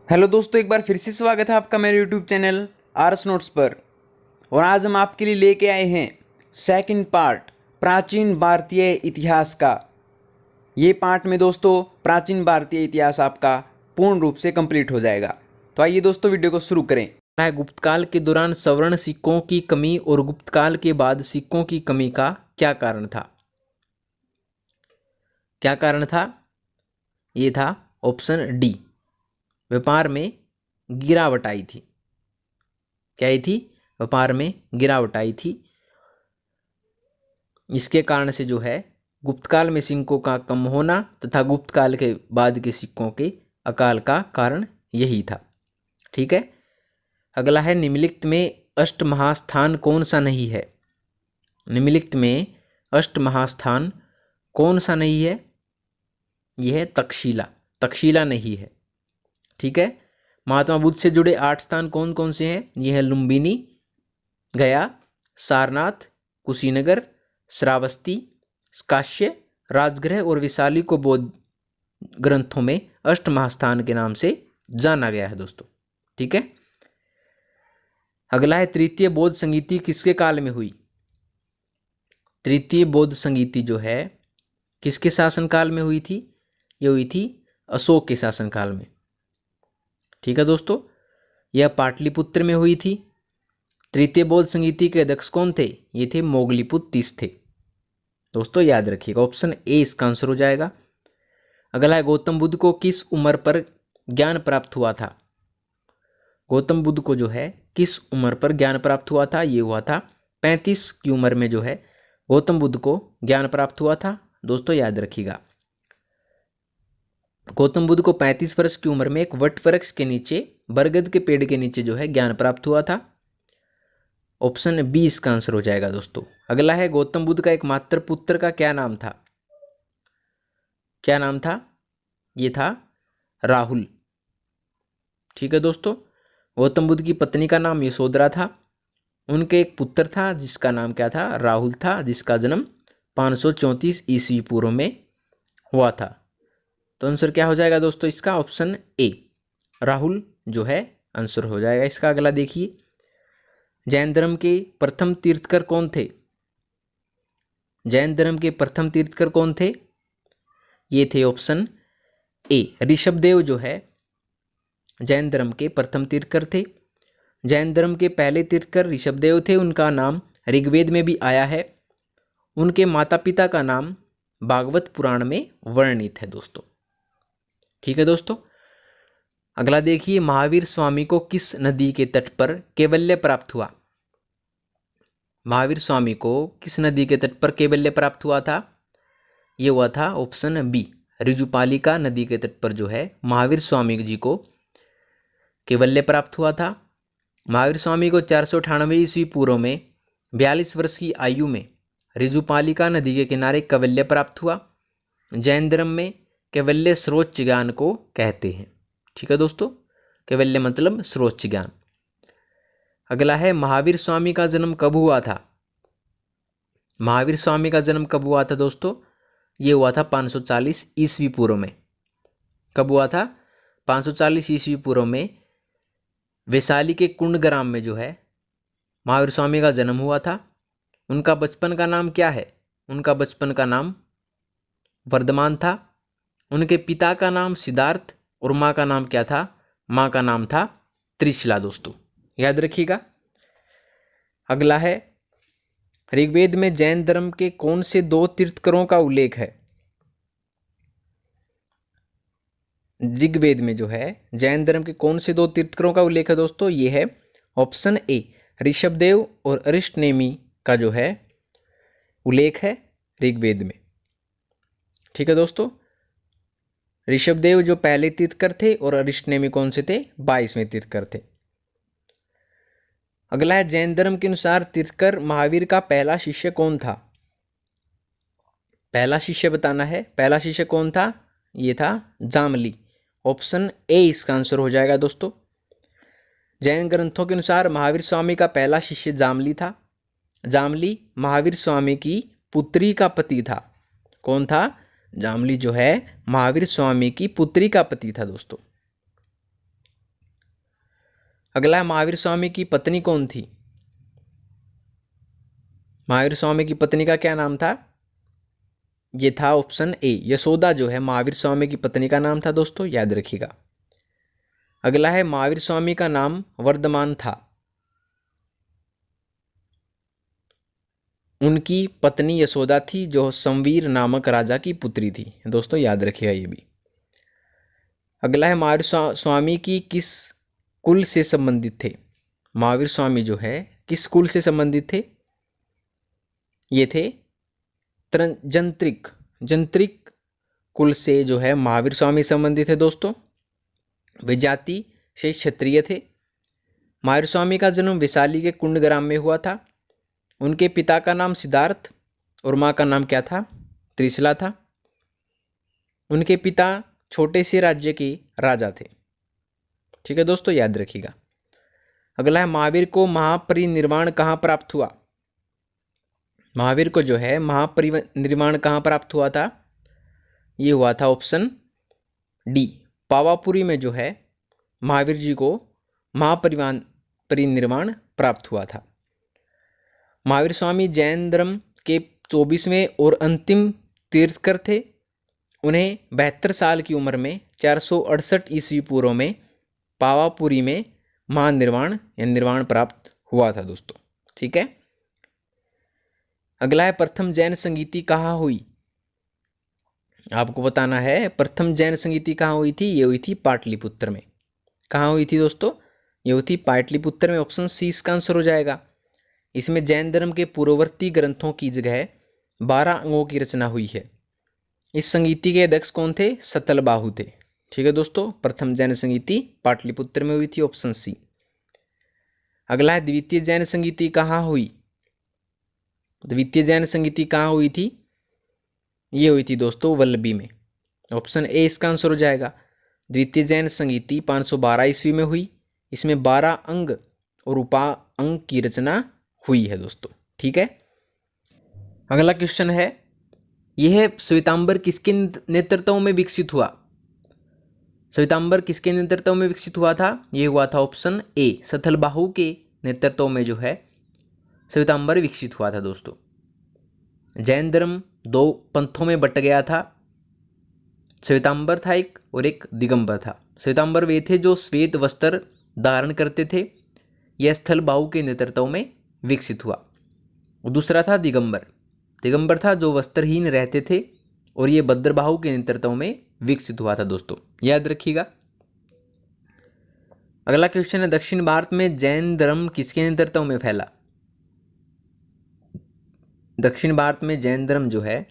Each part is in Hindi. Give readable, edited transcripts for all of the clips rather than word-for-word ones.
हेलो दोस्तों, एक बार फिर से स्वागत है आपका मेरे यूट्यूब चैनल आरएस नोट्स पर। और आज हम आपके लिए लेके आए हैं सेकंड पार्ट प्राचीन भारतीय इतिहास का। ये पार्ट में दोस्तों प्राचीन भारतीय इतिहास आपका पूर्ण रूप से कंप्लीट हो जाएगा। तो आइए दोस्तों वीडियो को शुरू करें। गुप्तकाल के दौरान स्वर्ण सिक्कों की कमी और गुप्तकाल के बाद सिक्कों की कमी का क्या कारण था? क्या कारण था? ये था ऑप्शन डी, व्यापार में गिरावट आई थी। क्या आई थी? व्यापार में गिरावट आई थी। इसके कारण से जो है गुप्तकाल में सिक्कों का कम होना तथा गुप्तकाल के बाद के सिक्कों के अकाल का कारण यही था। ठीक है। अगला है, निम्नलिखित में अष्टमहास्थान कौन सा नहीं है? निम्नलिखित में अष्टमहास्थान कौन सा नहीं है? यह है तक्षशिला। तक्षशिला नहीं है। ठीक है। महात्मा बुद्ध से जुड़े 8 स्थान कौन कौन से हैं? यह है लुम्बिनी, गया, सारनाथ, कुशीनगर, श्रावस्ती, काश्य, राजगृह और विशाली को बौद्ध ग्रंथों में अष्टमहास्थान के नाम से जाना गया है दोस्तों। ठीक है। अगला है, तृतीय बौद्ध संगीति किसके काल में हुई? तृतीय बौद्ध संगीति जो है किसके शासनकाल में हुई थी? ये हुई थी अशोक के शासनकाल में। ठीक है दोस्तों, यह पाटलिपुत्र में हुई थी। तृतीय बौद्ध संगीति के अध्यक्ष कौन थे? ये थे मोगलीपुत्र तीस थे। दोस्तों याद रखिएगा, ऑप्शन ए इसका आंसर हो जाएगा। अगला है, गौतम बुद्ध को किस उम्र पर ज्ञान प्राप्त हुआ था? गौतम बुद्ध को जो है किस उम्र पर ज्ञान प्राप्त हुआ था? ये हुआ था 35 की उम्र में जो है गौतम बुद्ध को ज्ञान प्राप्त हुआ था। दोस्तों याद रखिएगा, गौतम बुद्ध को 35 वर्ष की उम्र में एक वट वृक्ष के नीचे, बरगद के पेड़ के नीचे जो है ज्ञान प्राप्त हुआ था। ऑप्शन बी इसका आंसर हो जाएगा दोस्तों। अगला है, गौतम बुद्ध का एकमात्र पुत्र का क्या नाम था? क्या नाम था? ये था राहुल। ठीक है दोस्तों, गौतम बुद्ध की पत्नी का नाम यशोधरा था। उनके एक पुत्र था जिसका नाम क्या था? राहुल था, जिसका जन्म 534 ईस्वी पूर्व में हुआ था। तो आंसर क्या हो जाएगा दोस्तों इसका? ऑप्शन ए, राहुल जो है आंसर हो जाएगा इसका। अगला देखिए, जैन धर्म के प्रथम तीर्थकर कौन थे? जैन धर्म के प्रथम तीर्थकर कौन थे? ये थे ऑप्शन ए, ऋषभदेव जो है जैन धर्म के प्रथम तीर्थकर थे। जैन धर्म के पहले तीर्थकर ऋषभदेव थे। उनका नाम ऋग्वेद में भी आया है। उनके माता पिता का नाम भागवत पुराण में वर्णित है दोस्तों। ठीक है दोस्तों, अगला देखिए, महावीर स्वामी को किस नदी के तट पर कैवल्य प्राप्त हुआ? महावीर स्वामी को किस नदी के तट पर कैवल्य प्राप्त हुआ था? ये हुआ था ऑप्शन बी, ऋजुपालिका नदी के तट पर जो है महावीर स्वामी जी को कैवल्य प्राप्त हुआ था। महावीर स्वामी को 498 ईस्वी पूर्व में 42 वर्ष की आयु में ऋजुपालिका नदी के किनारे कैवल्य प्राप्त हुआ। जैन धर्म में कैवल्य सर्वोच्च ज्ञान को कहते हैं। ठीक है दोस्तों, कैवल्य मतलब सर्वोच्च ज्ञान। अगला है, महावीर स्वामी का जन्म कब हुआ था? महावीर स्वामी का जन्म कब हुआ था दोस्तों? ये हुआ था 540 ईस्वी पूर्व में। कब हुआ था? 540 ईस्वी पूर्व में वैशाली के कुंडग्राम में जो है महावीर स्वामी का जन्म हुआ था। उनका बचपन का नाम क्या है? उनका बचपन का नाम वर्धमान था। उनके पिता का नाम सिद्धार्थ और माँ का नाम क्या था? माँ का नाम था त्रिशिला दोस्तों, याद रखिएगा। अगला है, ऋग्वेद में जैन धर्म के कौन से 2 तीर्थकरों का उल्लेख है? ऋग्वेद में जो है जैन धर्म के कौन से 2 तीर्थकरों का उल्लेख है दोस्तों? ये है ऑप्शन ए, ऋषभदेव और अरिष्टनेमी का जो है उल्लेख है ऋग्वेद में। ठीक है दोस्तों, ऋषभदेव जो पहले तीर्थकर थे और अरिष्टनेमी कौन से थे? 22वें तीर्थकर थे। अगला है, जैन धर्म के अनुसार तीर्थकर महावीर का पहला शिष्य कौन था? पहला शिष्य बताना है। पहला शिष्य कौन था? ये था जामली। ऑप्शन ए इसका आंसर हो जाएगा दोस्तों। जैन ग्रंथों के अनुसार महावीर स्वामी का पहला शिष्य जामली था। जामली महावीर स्वामी की पुत्री का पति था। कौन था? जामली जो है महावीर स्वामी की पुत्री का पति था दोस्तों। अगला है महावीर स्वामी की पत्नी कौन थी? महावीर स्वामी की पत्नी का क्या नाम था? ये था ऑप्शन ए यशोदा जो है महावीर स्वामी की पत्नी का नाम था दोस्तों, याद रखिएगा। अगला है महावीर स्वामी का नाम वर्धमान था, उनकी पत्नी यशोदा थी जो संवीर नामक राजा की पुत्री थी दोस्तों, याद रखिएगा ये भी। अगला है महावीर स्वामी की किस कुल से संबंधित थे? महावीर स्वामी जो है किस कुल से संबंधित थे? ये थे जंत्रिक कुल से जो है महावीर स्वामी संबंधित है दोस्तों। वे जाति से क्षत्रिय थे। महावीर स्वामी का जन्म वैशाली के कुंडग्राम में हुआ था। उनके पिता का नाम सिद्धार्थ और माँ का नाम क्या था? त्रिशला था। उनके पिता छोटे से राज्य के राजा थे। ठीक है दोस्तों, याद रखिएगा। अगला है महावीर को महापरिनिर्वाण कहाँ प्राप्त हुआ? महावीर को जो है महापरिनिर्वाण कहाँ प्राप्त हुआ था? ये हुआ था ऑप्शन डी पावापुरी में जो है महावीर जी को महापरिनिर्वाण प्राप्त हुआ था। महावीर स्वामी जैन धर्म के 24वें और अंतिम तीर्थकर थे। उन्हें 72 साल की उम्र में 468 ईस्वी पूर्व में पावापुरी में महानिर्वाण या निर्वाण प्राप्त हुआ था दोस्तों। ठीक है। अगला है प्रथम जैन संगीति कहाँ हुई? आपको बताना है प्रथम जैन संगीति कहाँ हुई थी। ये हुई थी पाटलिपुत्र में। कहाँ हुई थी दोस्तों? ये हुई थी पाटलिपुत्र में। ऑप्शन सी इसका आंसर हो जाएगा। इसमें जैन धर्म के पूर्ववर्ती ग्रंथों की जगह 12 अंगों की रचना हुई है। इस संगीति के अध्यक्ष कौन थे? सतलबाहु थे। ठीक है दोस्तों, प्रथम जैन संगीति पाटलिपुत्र में हुई थी, ऑप्शन सी। अगला है द्वितीय जैन संगीति कहाँ हुई? द्वितीय जैन संगीति कहाँ हुई थी? ये हुई थी दोस्तों वल्लभी में। ऑप्शन ए इसका आंसर हो जाएगा। द्वितीय जैन संगीति 512 ईस्वी में हुई। इसमें 12 अंग और उपा अंग की रचना हुई है दोस्तों। ठीक है। अगला क्वेश्चन है, यह श्वेतांबर किसके नेतृत्व में विकसित हुआ? श्वेतांबर किसके नेतृत्व में विकसित हुआ था? ये हुआ था ऑप्शन ए सतलबाहु के नेतृत्व में जो है श्वेतांबर विकसित हुआ था दोस्तों। जैन धर्म 2 पंथों में बट गया था। श्वेतांबर था एक और एक दिगंबर था। श्वेतांबर वे थे जो श्वेत वस्त्र धारण करते थे। यह स्थलबाहु के नेतृत्व में विकसित हुआ। दूसरा था दिगंबर। दिगंबर था जो वस्त्रहीन रहते थे और ये भद्रबाहु के नेतृत्व में विकसित हुआ था दोस्तों, याद रखिएगा। अगला क्वेश्चन है, दक्षिण भारत में जैन धर्म किसके नेतृत्व में फैला? दक्षिण भारत में जैन धर्म जो है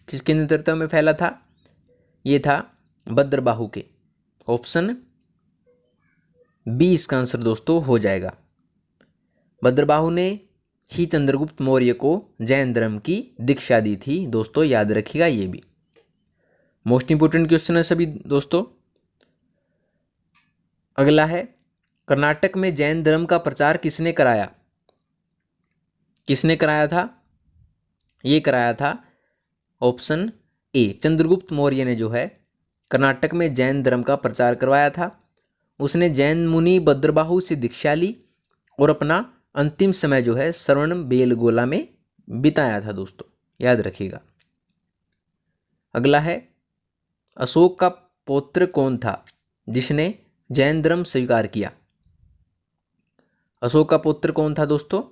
किसके नेतृत्व में फैला था? ये था भद्रबाहु के। ऑप्शन बी इसका आंसर दोस्तों हो जाएगा। भद्रबाहु ने ही चंद्रगुप्त मौर्य को जैन धर्म की दीक्षा दी थी दोस्तों, याद रखिएगा। ये भी मोस्ट इंपोर्टेंट क्वेश्चन है सभी दोस्तों। अगला है, कर्नाटक में जैन धर्म का प्रचार किसने कराया? किसने कराया था? ये कराया था ऑप्शन ए चंद्रगुप्त मौर्य ने जो है कर्नाटक में जैन धर्म का प्रचार करवाया था। उसने जैन मुनि भद्रबाहु से दीक्षा ली और अपना अंतिम समय जो है श्रवण बेलगोला में बिताया था दोस्तों, याद रखिएगा। अगला है, अशोक का पौत्र कौन था जिसने जैन धर्म स्वीकार किया? अशोक का पुत्र कौन था दोस्तों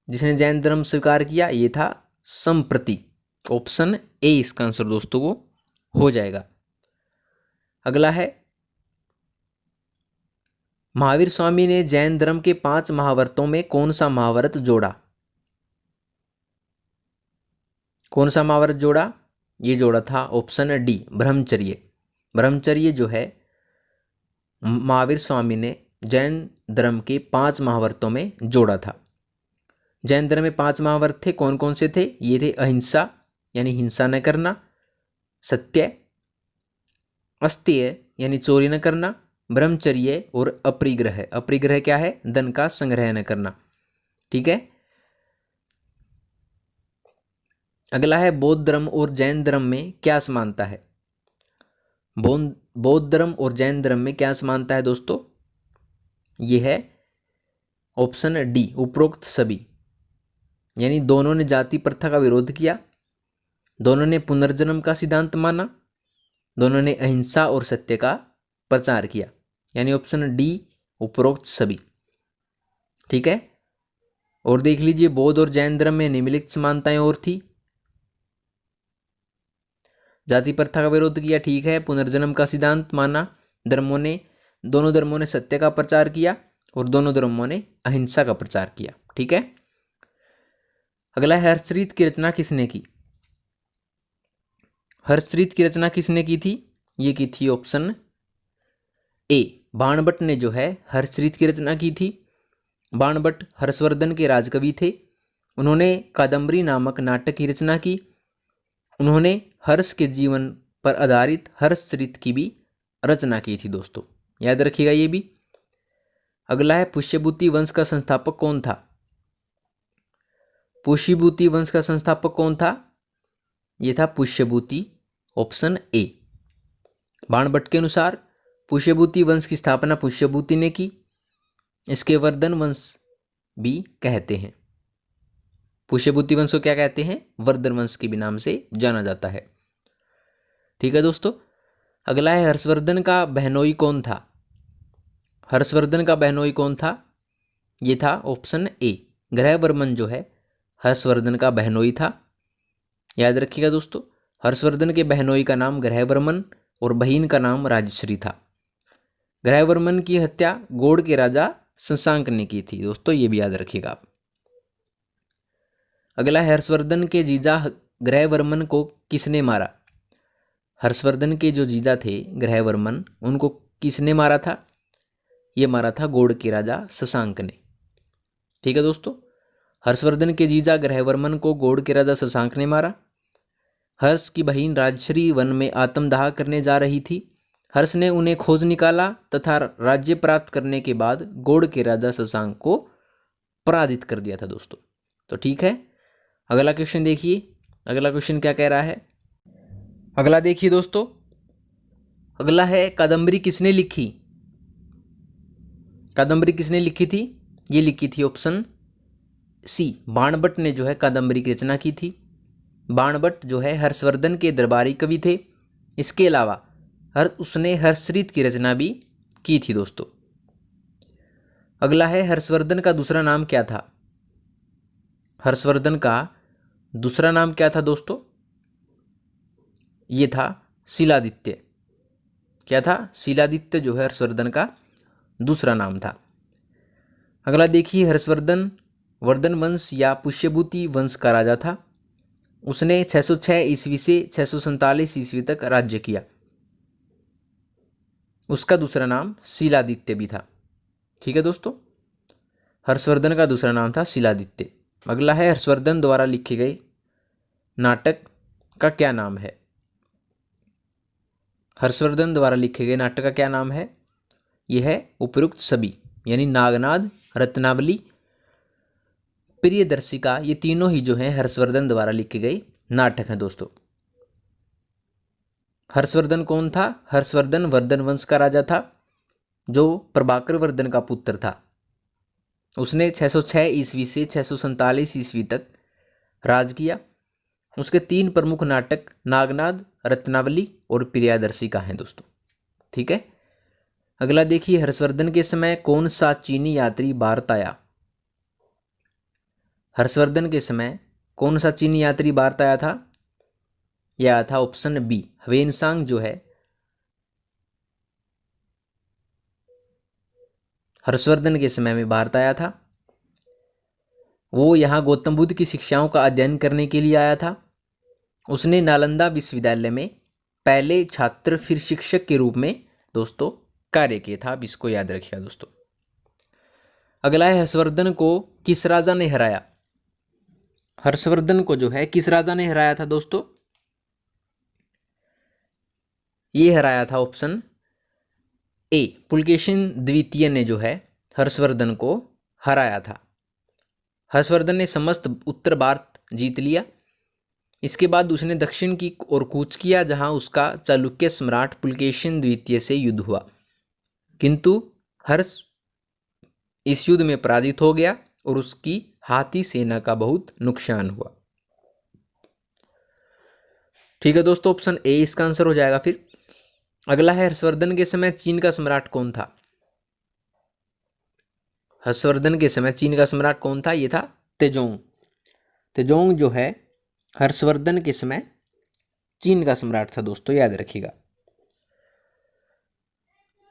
जिसने जैन धर्म स्वीकार किया? ये था संप्रति। ऑप्शन ए इसका आंसर दोस्तों वो हो जाएगा। अगला है, महावीर स्वामी ने जैन धर्म के 5 महाव्रतों में कौन सा महाव्रत जोड़ा? कौन सा महाव्रत जोड़ा? ये जोड़ा था ऑप्शन डी ब्रह्मचर्य। ब्रह्मचर्य जो है महावीर स्वामी ने जैन धर्म के 5 महाव्रतों में जोड़ा था। जैन धर्म में 5 महाव्रत थे, कौन कौन से थे? ये थे अहिंसा यानी हिंसा न करना, सत्य, अस्तेय यानी चोरी न करना, ब्रह्मचर्य और अपरिग्रह। अपरिग्रह क्या है? धन का संग्रह न करना। ठीक है। अगला है, बौद्ध धर्म और जैन धर्म में क्या समानता है? बौद्ध धर्म और जैन धर्म में क्या समानता है दोस्तों? ये है ऑप्शन डी, उपरोक्त सभी। यानी दोनों ने जाति प्रथा का विरोध किया, दोनों ने पुनर्जन्म का सिद्धांत माना, दोनों ने अहिंसा और सत्य का प्रचार किया। यानी ऑप्शन डी, उपरोक्त सभी। ठीक है। और देख लीजिए, बौद्ध और जैन धर्म में निम्नलिखित समानताएं और थी। जाति प्रथा का विरोध किया, ठीक है। पुनर्जन्म का सिद्धांत माना, दोनों धर्मों ने सत्य का प्रचार किया और दोनों धर्मों ने अहिंसा का प्रचार किया। ठीक है। अगला है, हर्षचरित की रचना किसने की? हर्षचरित की रचना किसने की थी? ये की थी ऑप्शन ए, बाणभट्ट ने जो है हर्षचरित की रचना की थी। बाणभट्ट हर्षवर्धन के राजकवि थे। उन्होंने कादम्बरी नामक नाटक की रचना की। उन्होंने हर्ष के जीवन पर आधारित हर्षचरित की भी रचना की थी दोस्तों, याद रखिएगा ये भी। अगला है, पुष्यभूति वंश का संस्थापक कौन था? पुष्यभूति वंश का संस्थापक कौन था? ये था पुष्यभूति, ऑप्शन ए। बाणभट्ट के अनुसार पुष्यभूति वंश की स्थापना पुष्यभूति ने की। इसके वर्धन वंश भी कहते हैं। पुष्यभूति वंश को क्या कहते हैं? वर्धन वंश के भी नाम से जाना जाता है। ठीक है दोस्तों। अगला है, हर्षवर्धन का बहनोई कौन था? हर्षवर्धन का बहनोई कौन था? ये था ऑप्शन ए, ग्रहवर्मन जो है हर्षवर्धन का बहनोई था। याद रखिएगा दोस्तों, हर्षवर्धन के बहनोई का नाम ग्रहवर्मन और बहन का नाम राजश्री था। ग्रहवर्मन की हत्या गौड़ के राजा शशांक ने की थी दोस्तों, ये भी याद रखिएगा आप। अगला है, हर्षवर्धन के जीजा ग्रहवर्मन को किसने मारा? हर्षवर्धन के जो जीजा थे ग्रहवर्मन, उनको किसने मारा था? ये मारा था गौड़ के राजा शशांक ने। ठीक है दोस्तों, हर्षवर्धन के जीजा ग्रहवर्मन को गौड़ के राजा शशांक ने मारा। हर्ष की बहन राजश्री वन में आत्मदाह करने जा रही थी। हर्ष ने उन्हें खोज निकाला तथा राज्य प्राप्त करने के बाद गौड़ के राजा शशांक को पराजित कर दिया था दोस्तों। तो ठीक है, अगला क्वेश्चन देखिए। अगला क्वेश्चन क्या कह रहा है? अगला देखिए दोस्तों, अगला है, कादम्बरी किसने लिखी? कादम्बरी किसने लिखी थी? ये लिखी थी ऑप्शन सी, बाणभट्ट ने जो है कादम्बरी की रचना की थी। बाणभट्ट जो है हर्षवर्धन के दरबारी कवि थे। इसके अलावा उसने हर्षचरित की रचना भी की थी दोस्तों। अगला है, हर्षवर्धन का दूसरा नाम क्या था? हर्षवर्धन का दूसरा नाम क्या था दोस्तों? ये था शीलादित्य। क्या था? शीलादित्य जो है हर्षवर्धन का दूसरा नाम था। अगला देखिए, हर्षवर्धन वर्धन वंश या पुष्यभूति वंश का राजा था। उसने 606 ईस्वी से 647 ईस्वी तक राज्य किया। उसका दूसरा नाम शीलादित्य भी था। ठीक है दोस्तों, हर्षवर्धन का दूसरा नाम था शीलादित्य। अगला है, हर्षवर्धन द्वारा लिखे गए नाटक का क्या नाम है? हर्षवर्धन द्वारा लिखे गए नाटक का क्या नाम है? यह है उपयुक्त सभी, यानी नागनाद, रत्नावली, प्रियदर्शिका, ये तीनों ही जो हैं हर्षवर्धन द्वारा लिखे गए नाटक हैं दोस्तों। हर्षवर्धन कौन था? हर्षवर्धन वर्धन वंश का राजा था, जो प्रभाकर वर्धन का पुत्र था। उसने 606 ईस्वी से 647 ईस्वी तक राज किया। उसके 3 प्रमुख नाटक नागनाद, रत्नावली और प्रियदर्शिका हैं दोस्तों। ठीक है। अगला देखिए, हर्षवर्धन के समय कौन सा चीनी यात्री भारत आया? हर्षवर्धन के समय कौन सा चीनी यात्री भारत आया था? यह आया था ऑप्शन बी, ह्वेनसांग जो है हर्षवर्धन के समय में भारत आया था। वो यहाँ गौतम बुद्ध की शिक्षाओं का अध्ययन करने के लिए आया था। उसने नालंदा विश्वविद्यालय में पहले छात्र फिर शिक्षक के रूप में दोस्तों कार्य किया था। अब इसको याद रखिएगा दोस्तों। अगला है, हर्षवर्धन को किस राजा ने हराया? हर्षवर्धन को जो है किस राजा ने हराया था दोस्तों? ये हराया था ऑप्शन ए, पुलकेशिन द्वितीय ने जो है हर्षवर्धन को हराया था। हर्षवर्धन ने समस्त उत्तर भारत जीत लिया। इसके बाद उसने दक्षिण की ओर कूच किया, जहां उसका चालुक्य सम्राट पुलकेशिन द्वितीय से युद्ध हुआ। किंतु हर्ष इस युद्ध में पराजित हो गया और उसकी हाथी सेना का बहुत नुकसान हुआ। ठीक है दोस्तों, ऑप्शन ए इसका आंसर हो जाएगा। फिर अगला है, हर्षवर्धन के समय चीन का सम्राट कौन था? हर्षवर्धन के समय चीन का सम्राट कौन था? ये था तेजोंग। तेजोंग जो है हर्षवर्धन के समय चीन का सम्राट था दोस्तों, याद रखिएगा।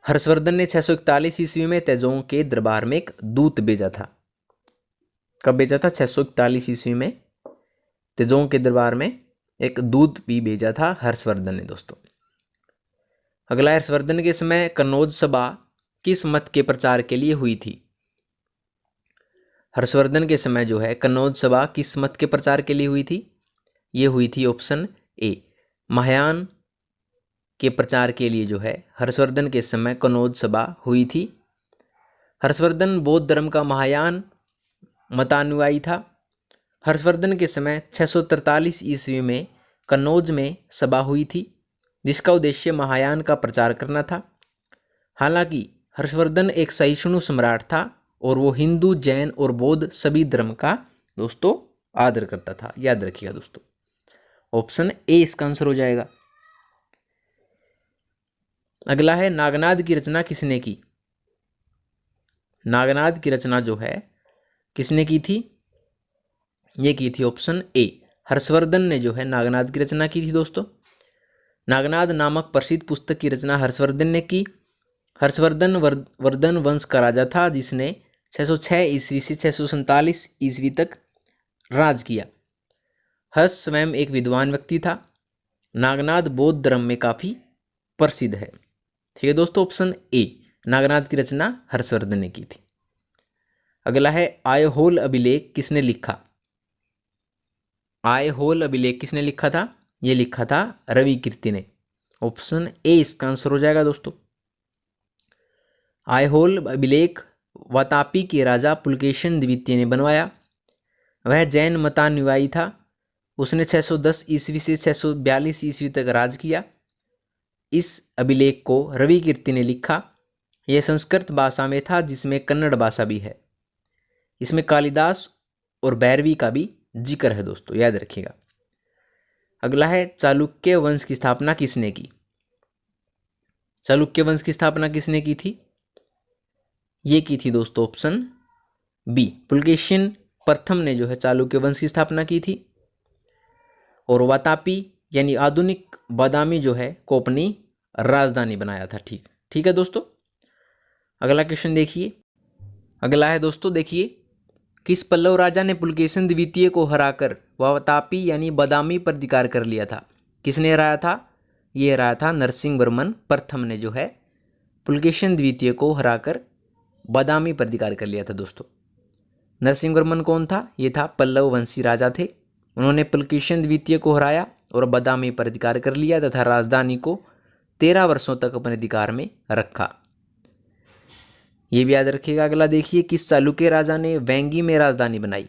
हर्षवर्धन ने 641 ईस्वी में तेजोंग के दरबार में एक दूत भेजा था। कब भेजा था? 641 ईस्वी में तेजोंग के दरबार में एक दूत भी भेजा था हर्षवर्धन ने दोस्तों। अगला, हर्षवर्धन के समय कन्नौज सभा किस मत के प्रचार के लिए हुई थी? हर्षवर्धन के समय जो है कन्नौज सभा किस मत के प्रचार के लिए हुई थी? ये हुई थी ऑप्शन ए, महायान के प्रचार के लिए जो है हर्षवर्धन के समय कन्नौज सभा हुई थी। हर्षवर्धन बौद्ध धर्म का महायान मतानुयायी था। हर्षवर्धन के समय 643 ईस्वी में कन्नौज में सभा हुई थी जिसका उद्देश्य महायान का प्रचार करना था। हालांकि हर्षवर्धन एक सहिष्णु सम्राट था और वो हिंदू, जैन और बौद्ध सभी धर्म का दोस्तों आदर करता था, याद रखिएगा दोस्तों। ऑप्शन ए इसका आंसर हो जाएगा। अगला है, नागनाद की रचना किसने की? नागनाद की रचना जो है किसने की थी? ये की थी ऑप्शन ए, हर्षवर्धन ने जो है नागनाद की रचना की थी दोस्तों। नागनाद नामक प्रसिद्ध पुस्तक की रचना हर्षवर्धन ने की। हर्षवर्धन वर्धन वंश का राजा था जिसने 606 ईस्वी से 647 ईस्वी तक राज किया। हर्ष स्वयं एक विद्वान व्यक्ति था। नागनाद बौद्ध धर्म में काफी प्रसिद्ध है। ठीक है दोस्तों, ऑप्शन ए, नागनाद की रचना हर्षवर्धन ने की थी। अगला है, आयहोल अभिलेख किसने लिखा? आयहोल अभिलेख किसने लिखा था? ये लिखा था रवि कीर्ति ने। ऑप्शन ए इसका आंसर हो जाएगा दोस्तों। आयहोल अभिलेख वातापी के राजा पुलकेशन द्वितीय ने बनवाया। वह जैन मतानुयायी था। उसने 610 ईस्वी से 642 ईस्वी तक राज किया। इस अभिलेख को रवि कीर्ति ने लिखा। यह संस्कृत भाषा में था जिसमें कन्नड़ भाषा भी है। इसमें कालिदास और भैरवी का भी जिक्र है दोस्तों, याद रखिएगा। अगला है, चालुक्य वंश की स्थापना किसने की? चालुक्य वंश की स्थापना किसने की थी? ये की थी दोस्तों ऑप्शन बी, पुलकेशिन प्रथम ने जो है चालुक्य वंश की स्थापना की थी। और वातापी यानी आधुनिक बादामी जो है को अपनी राजधानी बनाया था। ठीक है दोस्तों। अगला क्वेश्चन देखिए। अगला है दोस्तों, देखिए, किस पल्लव राजा ने पुलकेशिन द्वितीय को हराकर वातापी यानी बादामी पर अधिकार कर लिया था? किसने हराया था? ये हराया था नरसिंह वर्मन प्रथम ने जो है पुलकेशिन द्वितीय को हराकर बादामी पर अधिकार कर लिया था दोस्तों। नरसिंह वर्मन कौन था? ये था पल्लव वंशी राजा थे। उन्होंने पुलकेशिन द्वितीय को हराया और बादामी पर अधिकार कर लिया तथा राजधानी को 13 वर्षों तक अपने अधिकार में रखा। ये भी याद रखिएगा। अगला देखिए, किस चालुक्य राजा ने वेंगी में राजधानी बनाई?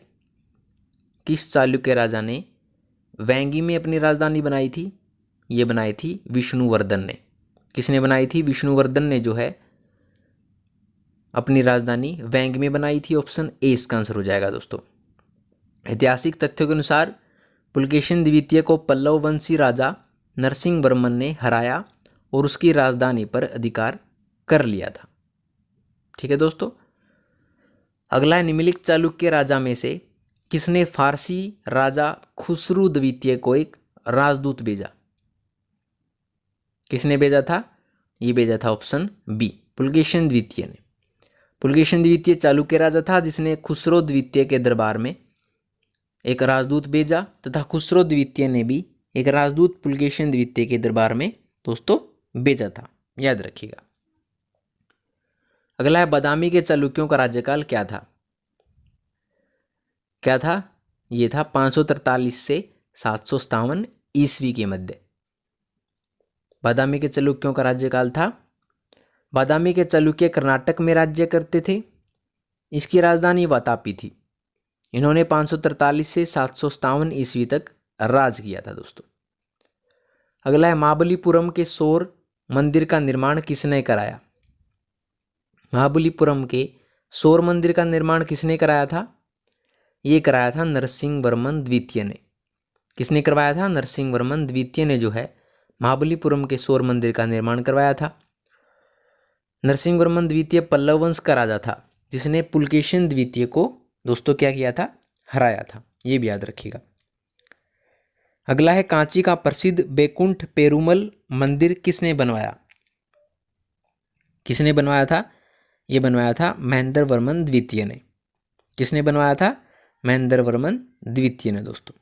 किस चालुक्य राजा ने वेंगी में अपनी राजधानी बनाई थी? ये बनाई थी विष्णुवर्धन ने। किसने बनाई थी? विष्णुवर्धन ने जो है अपनी राजधानी वेंग में बनाई थी। ऑप्शन ए इसका आंसर हो जाएगा दोस्तों। ऐतिहासिक तथ्यों के अनुसार पुलकेशिन द्वितीय को पल्लव वंशी राजा नरसिंह वर्मन ने हराया और उसकी राजधानी पर अधिकार कर लिया था। ठीक है दोस्तों। अगला है, निम्नलिखित चालुक्य राजा में से किसने फारसी राजा खुसरू द्वितीय को एक राजदूत भेजा? किसने भेजा था? ये भेजा था ऑप्शन बी, पुलकेशिन द्वितीय ने। पुलकेशिन द्वितीय चालुक्य राजा था जिसने खुसरो द्वितीय के दरबार में एक राजदूत भेजा तथा खुसरो द्वितीय ने भी एक राजदूत पुलकेशिन द्वितीय के दरबार में दोस्तों भेजा था, याद रखिएगा। अगला है, बादामी के चालुक्यों का राज्यकाल क्या था? क्या था? ये था 543 से 757 ईस्वी के मध्य। बादामी के चालुक्यों का राज्यकाल था। बादामी के चालुक्य कर्नाटक में राज्य करते थे। इसकी राजधानी वातापी थी। इन्होंने 543 से 757 ईस्वी तक राज किया था दोस्तों। अगला है, महाबलीपुरम के सौर मंदिर का निर्माण किसने कराया? महाबलीपुरम के सौर मंदिर का निर्माण किसने कराया था? ये कराया था नरसिंह वर्मन द्वितीय ने। किसने करवाया था? नरसिंह वर्मन द्वितीय ने जो है महाबलीपुरम के सौर मंदिर का निर्माण करवाया था। नरसिंह वर्मन द्वितीय पल्लव वंश का राजा था जिसने पुलकेशिन द्वितीय को दोस्तों क्या किया था? हराया था। ये भी याद रखिएगा। अगला है कांची का प्रसिद्ध बैकुंठ पेरुमल मंदिर किसने बनवाया? किसने बनवाया था? ये बनवाया था महेंद्र वर्मन द्वितीय ने। किसने बनवाया था? महेंद्र वर्मन द्वितीय ने दोस्तों।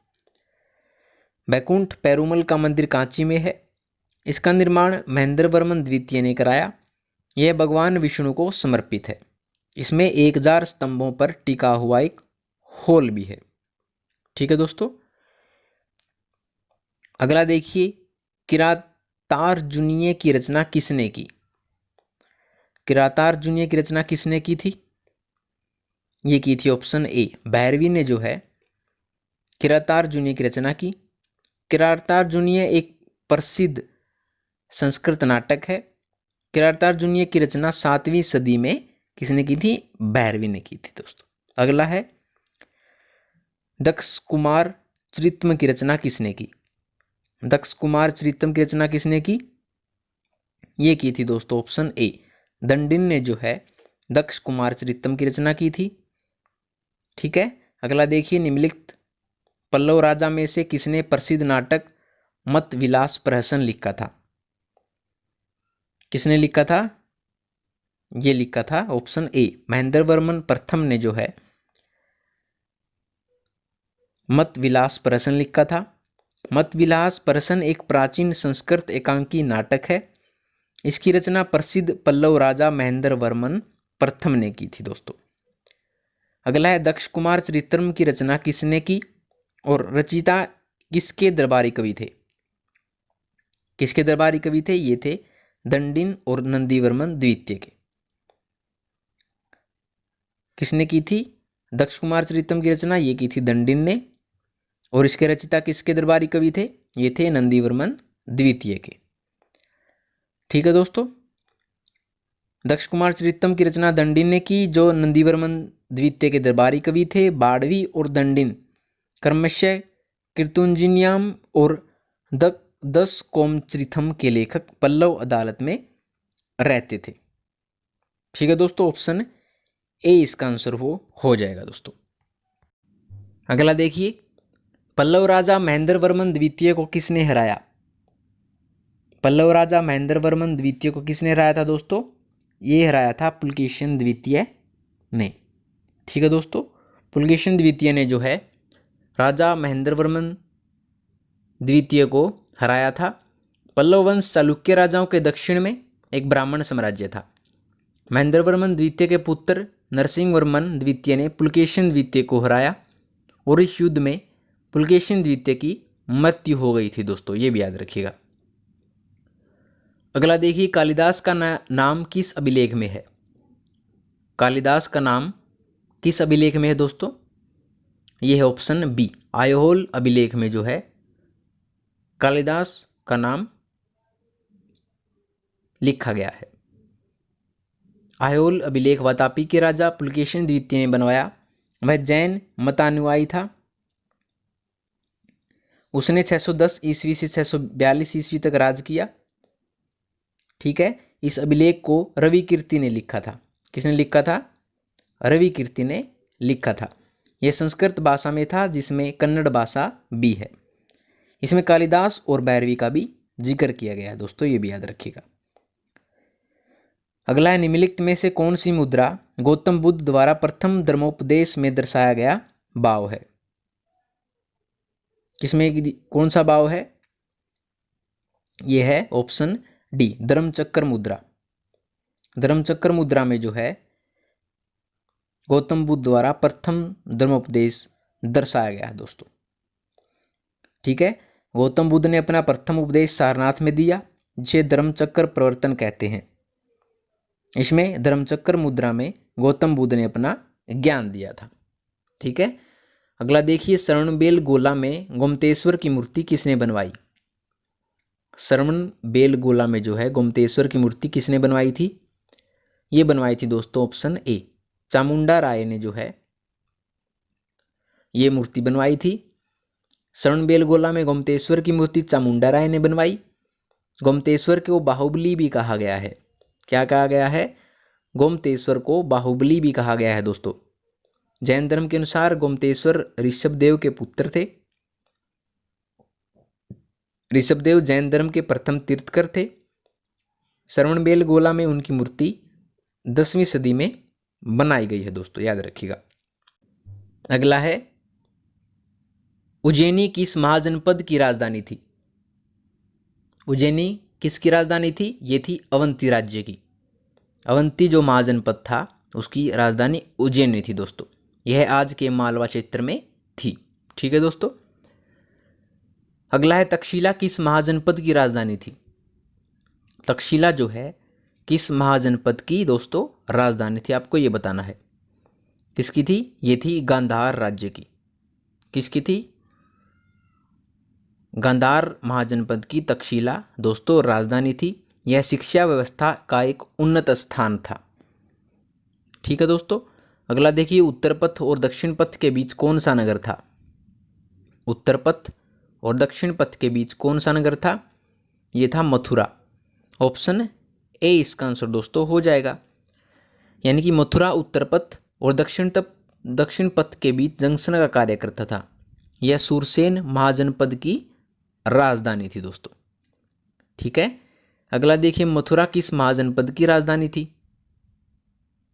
बैकुंठ पेरुमल का मंदिर कांची में है। इसका निर्माण महेंद्र वर्मन द्वितीय ने कराया। यह भगवान विष्णु को समर्पित है। इसमें 1000 स्तंभों पर टिका हुआ एक हॉल भी है। ठीक है दोस्तों। अगला देखिए, किरातार्जुनीय की रचना किसने की? किरातार्जुनीय की रचना किसने की थी? ये की थी ऑप्शन ए, भैरवी ने जो है किरातार्जुनीय की रचना की। किरातार्जुनीय एक प्रसिद्ध संस्कृत नाटक है। किरातार्जुनीय की रचना 7वीं सदी में किसने की थी? भैरवी ने की थी दोस्तों। अगला है, दक्ष कुमार चरित्रम की रचना किसने की? दक्ष कुमार चरित्रम की रचना किसने की? ये की थी दोस्तों ऑप्शन ए, दंडिन ने जो है दक्ष कुमार चरित्रम की रचना की थी। ठीक है। अगला देखिए, निम्नलिखित पल्लव राजा में से किसने प्रसिद्ध नाटक मत विलास प्रहसन लिखा था? किसने लिखा था? ये लिखा था ऑप्शन ए, महेंद्र वर्मन प्रथम ने जो है मत विलास प्रहसन लिखा था। मत विलास प्रहसन एक प्राचीन संस्कृत एकांकी नाटक है। इसकी रचना प्रसिद्ध पल्लव राजा महेंद्र वर्मन प्रथम ने की थी दोस्तों। अगला है, दक्ष कुमार चरित्रम की रचना किसने की और रचयिता किसके दरबारी कवि थे? किसके दरबारी कवि थे? ये थे दंडिन और नंदीवर्मन द्वितीय के। किसने की थी दक्ष कुमार चरित्रम की रचना? ये की थी दंडिन ने। और इसके रचयिता किसके दरबारी कवि थे? ये थे नंदीवर्मन द्वितीय के। ठीक है दोस्तों। दक्ष कुमार चरित्रम की रचना दंडिन ने की, जो नंदीवर्मन द्वितीय के दरबारी कवि थे। बाड़वी और दंडिन क्रमशः कीर्तुंजिन्याम और दस कोमचरिथम के लेखक पल्लव अदालत में रहते थे। ठीक है दोस्तों, ऑप्शन ए इसका आंसर हो जाएगा दोस्तों। अगला देखिए, पल्लव राजा महेंद्र वर्मन द्वितीय को किसने हराया? पल्लव राजा महेंद्र वर्मन द्वितीय को किसने हराया था दोस्तों? ये हराया था पुलकेशिन द्वितीय ने। ठीक है दोस्तों, पुलकेशिन द्वितीय ने जो है राजा महेंद्र वर्मन द्वितीय को हराया था। पल्लव वंश चालुक्य राजाओं के दक्षिण में एक ब्राह्मण साम्राज्य था। महेंद्र वर्मन द्वितीय के पुत्र नरसिंह वर्मन द्वितीय ने पुलकेशिन द्वितीय को हराया और इस युद्ध में पुलकेशिन द्वितीय की मृत्यु हो गई थी दोस्तों। ये भी याद रखिएगा। अगला देखिए, कालिदास का नाम किस अभिलेख में है? कालिदास का नाम किस अभिलेख में है दोस्तों? ये है ऑप्शन बी, आयोहोल अभिलेख में जो है कालिदास का नाम लिखा गया है। आयोहोल अभिलेख वातापी के राजा पुलकेशिन द्वितीय ने बनवाया। वह जैन मतानुयायी था। उसने 610 ईस्वी से 642 ईस्वी तक राज किया। ठीक है। इस अभिलेख को रवि कीर्ति ने लिखा था। किसने लिखा था? रवि कीर्ति ने लिखा था। यह संस्कृत भाषा में था, जिसमें कन्नड़ भाषा भी है। इसमें कालिदास और भैरवी का भी जिक्र किया गया है दोस्तों। ये भी याद रखिएगा। अगला है, निम्नलिखित में से कौन सी मुद्रा गौतम बुद्ध द्वारा प्रथम धर्मोपदेश में दर्शाया गया भाव है? किसमें कौन सा भाव है? यह है ऑप्शन डी, धर्मचक्र मुद्रा। धर्मचक्र मुद्रा में जो है गौतम बुद्ध द्वारा प्रथम धर्मोपदेश दर्शाया गया है दोस्तों। ठीक है। गौतम बुद्ध ने अपना प्रथम उपदेश सारनाथ में दिया, जिसे धर्मचक्र प्रवर्तन कहते हैं। इसमें धर्मचक्र मुद्रा में गौतम बुद्ध ने अपना ज्ञान दिया था। ठीक है। अगला देखिए, श्रवणबेल गोला में गोमतेश्वर की मूर्ति किसने बनवाई? श्रवणबेल गोला में जो है गोमतेश्वर की मूर्ति किसने बनवाई थी? ये बनवाई थी दोस्तों ऑप्शन ए, चामुंडा राय ने जो है ये मूर्ति बनवाई थी। श्रवणबेलगोला में गोमतेश्वर की मूर्ति चामुंडा राय ने बनवाई। गोमतेश्वर को बाहुबली भी कहा गया है। क्या कहा गया है? गोमतेश्वर को बाहुबली भी कहा गया है दोस्तों। जैन धर्म के अनुसार गोमतेश्वर ऋषभदेव के पुत्र थे। ऋषभदेव जैन धर्म के प्रथम तीर्थकर थे। श्रवणबेलगोला में उनकी मूर्ति 10वीं सदी में बनाई गई है दोस्तों, याद रखिएगा। अगला है, उज्जैनी किस महाजनपद की राजधानी थी? उज्जैनी किसकी राजधानी थी? ये थी अवंती राज्य की। अवंती जो महाजनपद था उसकी राजधानी उज्जैनी थी दोस्तों। यह आज के मालवा क्षेत्र में थी। ठीक है दोस्तों। अगला है, तक्षशिला किस महाजनपद की राजधानी थी? तक्षशिला जो है किस महाजनपद की दोस्तों राजधानी थी, आपको ये बताना है। किसकी थी? ये थी गांधार राज्य की। किसकी थी? गांधार महाजनपद की तक्षशिला दोस्तों राजधानी थी। यह शिक्षा व्यवस्था का एक उन्नत स्थान था। ठीक है दोस्तों। अगला देखिए, उत्तर पथ और दक्षिण पथ के बीच कौन सा नगर था? उत्तर पथ और दक्षिण पथ के बीच कौन सा नगर था? ये था मथुरा। ऑप्शन ए इसका आंसर दोस्तों हो जाएगा। यानी कि मथुरा उत्तर पथ और दक्षिण पथ के बीच जंक्शन का कार्य करता था। यह सूरसेन महाजनपद की राजधानी थी दोस्तों। ठीक है। अगला देखिए, मथुरा किस महाजनपद की राजधानी थी?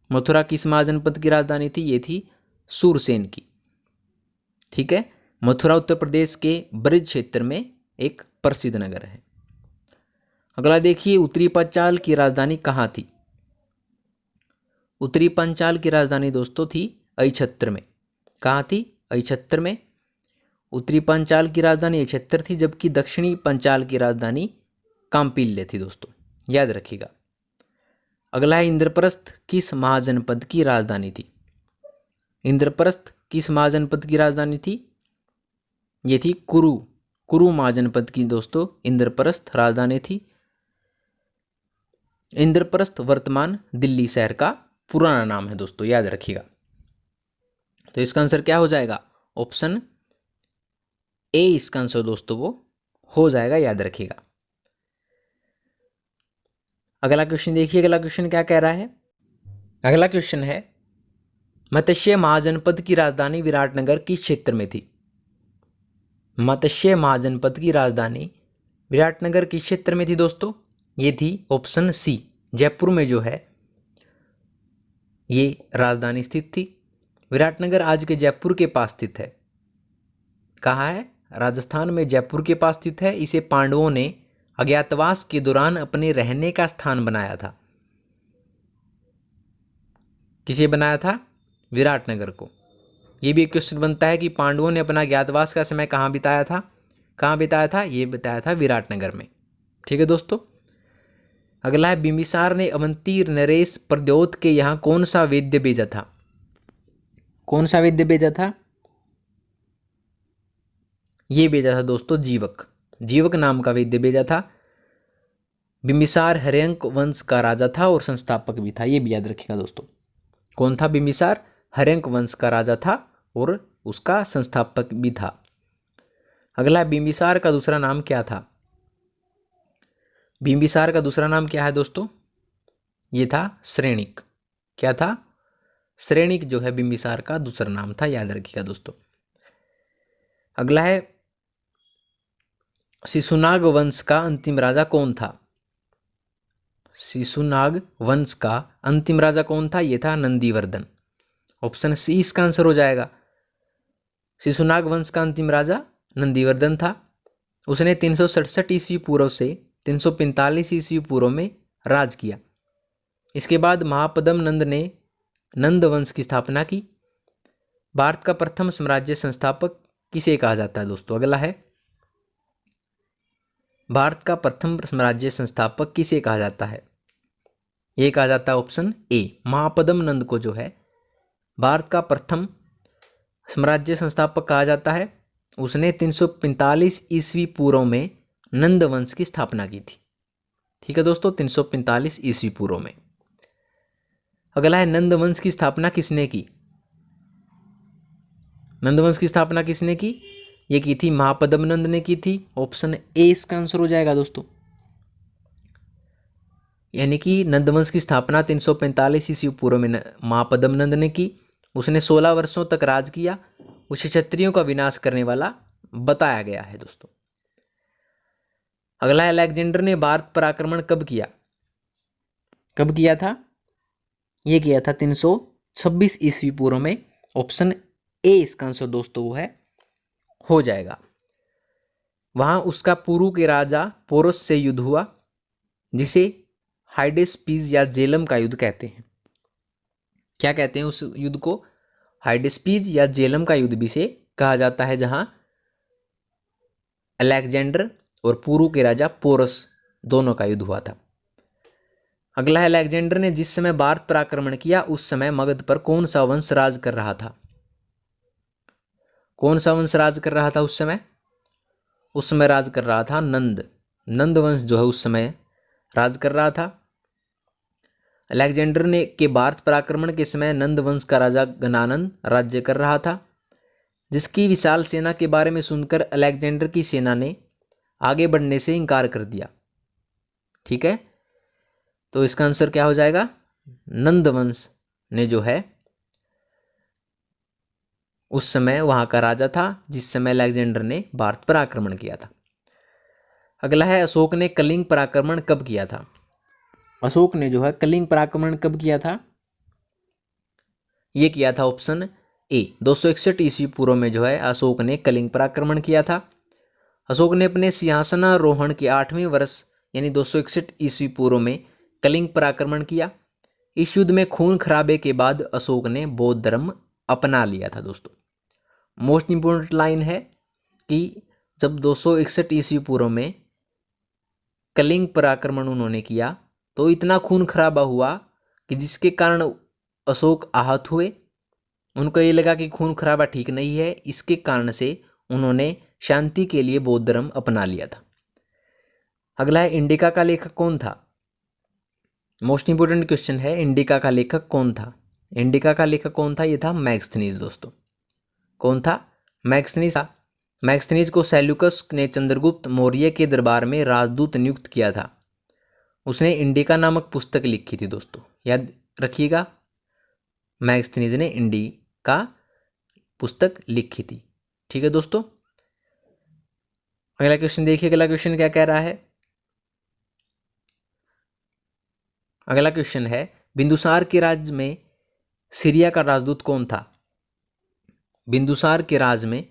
मथुरा किस महाजनपद की राजधानी थी? ये थी सूरसेन की। ठीक है। मथुरा उत्तर प्रदेश के ब्रज क्षेत्र में एक प्रसिद्ध नगर है। अगला देखिए, उत्तरी पांचाल की राजधानी कहाँ थी? उत्तरी पांचाल की राजधानी दोस्तों थी अहिच्छत्र में। कहाँ थी? अहिच्छत्र में। उत्तरी पांचाल की राजधानी अहिच्छत्र थी, जबकि दक्षिणी पांचाल की राजधानी कांपिल्य थी दोस्तों, याद रखिएगा। अगला है, इंद्रप्रस्थ किस महाजनपद की राजधानी थी? इंद्रप्रस्थ किस महाजनपद की राजधानी थी? ये थी कुरु महाजनपद की दोस्तों इंद्रप्रस्थ राजधानी थी। इंद्रप्रस्थ वर्तमान दिल्ली शहर का पुराना नाम है दोस्तों, याद रखिएगा। तो इसका आंसर क्या हो जाएगा? ऑप्शन ए इसका आंसर दोस्तों वो हो जाएगा, याद रखिएगा। अगला क्वेश्चन देखिए, अगला क्वेश्चन क्या कह रहा है? अगला क्वेश्चन है, मत्स्य महाजनपद की राजधानी विराटनगर किस क्षेत्र में थी? मत्स्य महाजनपद की राजधानी विराटनगर किस क्षेत्र में थी दोस्तों? ये थी ऑप्शन सी, जयपुर में जो है ये राजधानी स्थित थी। विराटनगर आज के जयपुर के पास स्थित है। कहाँ है? राजस्थान में जयपुर के पास स्थित है। इसे पांडवों ने अज्ञातवास के दौरान अपने रहने का स्थान बनाया था। किसे बनाया था? विराटनगर को। ये भी एक क्वेश्चन बनता है कि पांडवों ने अपना अज्ञातवास का समय कहाँ बिताया था? कहाँ बिताया था? ये बिताया था विराटनगर में। ठीक है दोस्तों। अगला है, बिंबिसार ने अवंती नरेश प्रद्योत के यहाँ कौन सा वेद्य भेजा था? कौन सा वेद्य भेजा था? ये भेजा था दोस्तों जीवक नाम का वेद्य भेजा था। बिंबिसार हर्यंक वंश का राजा था और संस्थापक भी था। ये भी याद रखिएगा दोस्तों। कौन था? बिंबिसार हर्यंक वंश का राजा था और उसका संस्थापक भी था। अगला, बिंबिसार का दूसरा नाम क्या था? बिंबिसार का दूसरा नाम क्या है दोस्तों? ये था श्रेणिक। क्या था? श्रेणिक जो है बिंबिसार का दूसरा नाम था, याद रखिएगा दोस्तों। अगला है, शिशुनाग वंश का अंतिम राजा कौन था? शिशुनाग वंश का अंतिम राजा कौन था? ये था नंदीवर्धन। ऑप्शन सी इसका आंसर हो जाएगा। शिशुनाग वंश का अंतिम राजा नंदीवर्धन था। उसने 367 ईस्वी पूर्व से 345 ईस्वी पूर्व में राज किया। इसके बाद महापद्म नंद ने नंद वंश की स्थापना की। भारत का प्रथम साम्राज्य संस्थापक किसे कहा जाता है दोस्तों? अगला है, भारत का प्रथम साम्राज्य संस्थापक किसे कहा जाता है? ये कहा जाता है ऑप्शन ए, महापद्म नंद को जो है भारत का प्रथम साम्राज्य संस्थापक कहा जाता है। उसने 345 ईस्वी पूर्व में नंद वंश की स्थापना की थी। ठीक है दोस्तों, 345 ईस्वी पूर्व में। अगला है नंद वंश की स्थापना किसने की? नंद वंश की स्थापना किसने की? ये की थी महापद्म नंद ने की थी। ऑप्शन ए इसका आंसर हो जाएगा दोस्तों। यानी कि नंद वंश की स्थापना 345 ईस्वी पूर्व में महापद्म नंद ने की। उसने 16 वर्षों तक राज किया। उसे क्षत्रियों का विनाश करने वाला बताया गया है दोस्तों। अगला है अलेक्जेंडर ने भारत पर आक्रमण कब किया? कब किया था? ये किया था 326 ईस्वी पूर्व में। ऑप्शन ए इसका आंसर दोस्तों वो है हो जाएगा। वहां उसका पुरु के राजा पोरस से युद्ध हुआ, जिसे हाइडेस्पीज या जेलम का युद्ध कहते हैं। क्या कहते हैं उस युद्ध को? हाइडेस्पीज या जेलम का युद्ध भी से कहा जाता है, जहां अलेक्जेंडर और पुरु के राजा पोरस दोनों का युद्ध हुआ था। अगला है अलेक्जेंडर ने जिस समय भारत पर आक्रमण किया उस समय मगध पर कौन सा वंश राज कर रहा था? कौन सा वंश राज कर रहा था उस समय? उस समय राज कर रहा था नंद। नंद वंश जो है उस समय राज कर रहा था। अलेक्जेंडर ने के भारत पर आक्रमण के समय नंद वंश का राजा गणानंद राज्य कर रहा था, जिसकी विशाल सेना के बारे में सुनकर अलेक्जेंडर की सेना ने आगे बढ़ने से इनकार कर दिया। ठीक है, तो इसका आंसर क्या हो जाएगा? नंद वंश ने जो है उस समय वहां का राजा था जिस समय अलेक्जेंडर ने भारत पर आक्रमण किया था। अगला है अशोक ने कलिंग पर आक्रमण कब किया था? अशोक ने जो है कलिंग पर आक्रमण कब किया था? ये किया था ऑप्शन ए 261 ईस्वी पूर्व में जो है अशोक ने कलिंग पर आक्रमण किया था। अशोक ने अपने सिंहासनारोहण के 8वें वर्ष यानी 261 ईस्वी पूर्व में कलिंग पर आक्रमण किया। इस युद्ध में खून खराबे के बाद अशोक ने बौद्ध धर्म अपना लिया था दोस्तों। मोस्ट इंपोर्टेंट लाइन है कि जब 261 ईस्वी पूर्व में कलिंग पर आक्रमण उन्होंने किया तो इतना खून खराबा हुआ कि जिसके कारण अशोक आहत हुए। उनको ये लगा कि खून खराबा ठीक नहीं है, इसके कारण से उन्होंने शांति के लिए बौद्ध धर्म अपना लिया था। अगला है इंडिका का लेखक कौन था? मोस्ट इंपोर्टेंट क्वेश्चन है, इंडिका का लेखक कौन था? इंडिका का लेखक कौन था? ये था मैग्स्थनीज दोस्तों। कौन था? मैग्स्थनीज। मैग्स्थनीज को सेल्यूकस ने चंद्रगुप्त मौर्य के दरबार में राजदूत नियुक्त किया था। उसने इंडिका नामक पुस्तक लिखी थी दोस्तों, याद रखिएगा। मैग्स्थनीज ने इंडिका पुस्तक लिखी थी। ठीक है दोस्तों, अगला क्वेश्चन देखिए। अगला क्वेश्चन क्या कह रहा है? अगला क्वेश्चन है बिंदुसार के राज्य में सीरिया का राजदूत कौन था? बिंदुसार के राज में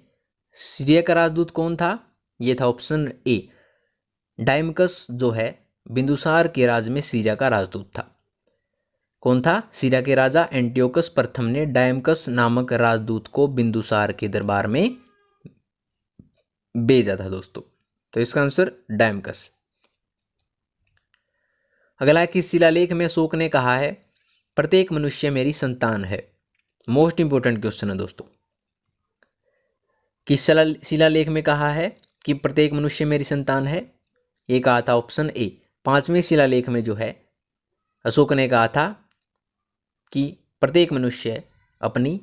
सीरिया का राजदूत कौन था? ये था ऑप्शन ए डायमकस जो है बिंदुसार के राज में सीरिया का राजदूत था। कौन था? सीरिया के राजा एंटियोकस प्रथम ने डायमकस नामक राजदूत को बिंदुसार के दरबार में भेजा था दोस्तों। तो इसका आंसर डायमकस। अगला किस शिलालेख में अशोक ने कहा है प्रत्येक मनुष्य मेरी संतान है? मोस्ट इंपोर्टेंट क्वेश्चन है दोस्तों। किस शिलालेख में कहा है कि प्रत्येक मनुष्य मेरी संतान है? ये कहा था ऑप्शन ए 5वें शिलालेख में जो है अशोक ने कहा था कि प्रत्येक मनुष्य अपनी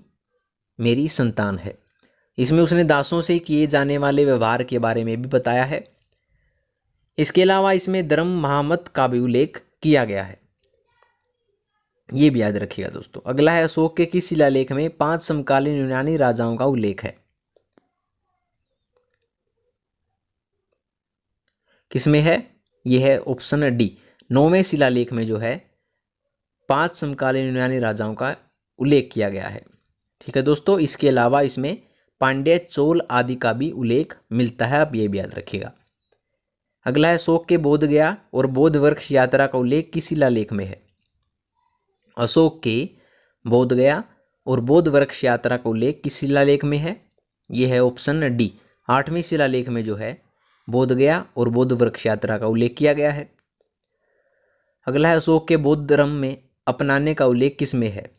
मेरी संतान है। इसमें उसने दासों से किए जाने वाले व्यवहार के बारे में भी बताया है। इसके अलावा इसमें धर्म महामत का भी उल्लेख किया गया है, ये भी याद रखिएगा दोस्तों। अगला है अशोक के किस शिलालेख में 5 समकालीन यूनानी राजाओं का उल्लेख है? किसमें है? यह है ऑप्शन डी 9वें शिलालेख में जो है 5 समकालीन यूनानी राजाओं का उल्लेख किया गया है। ठीक है दोस्तों, इसके अलावा इसमें पांड्य चोल आदि का भी उल्लेख मिलता है, आप ये भी याद रखिएगा। अगला है अशोक के बोध गया और बोध वृक्ष यात्रा का उल्लेख किस शिलालेख में है? अशोक के बोध गया और बोध वृक्ष यात्रा का उल्लेख किस शिलालेख में है? यह है ऑप्शन डी 8वें शिलालेख में जो है बोध गया और बोध वृक्ष यात्रा का उल्लेख किया गया है। अगला है अशोक के बौद्ध धर्म में अपनाने का उल्लेख किस में है?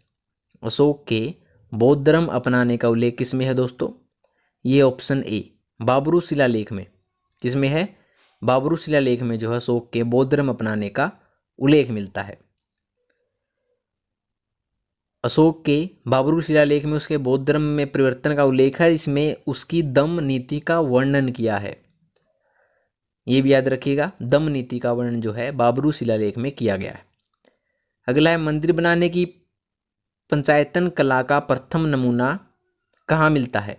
अशोक के बौद्ध धर्म अपनाने का उल्लेख किस में है दोस्तों? ये ऑप्शन ए बाबरू शिलालेख में। किस में है? बाबरू शिलालेख में जो है अशोक के बौद्ध धर्म अपनाने का उल्लेख मिलता है। अशोक के बाबरू शिलालेख में उसके बौद्ध धर्म में परिवर्तन का उल्लेख है। इसमें उसकी दम नीति का वर्णन किया है। ये भी याद रखिएगा, दम नीति का वर्णन जो है बाबरू शिलालेख में किया गया है। अगला है मंदिर बनाने की पंचायतन कला का प्रथम नमूना कहाँ मिलता है?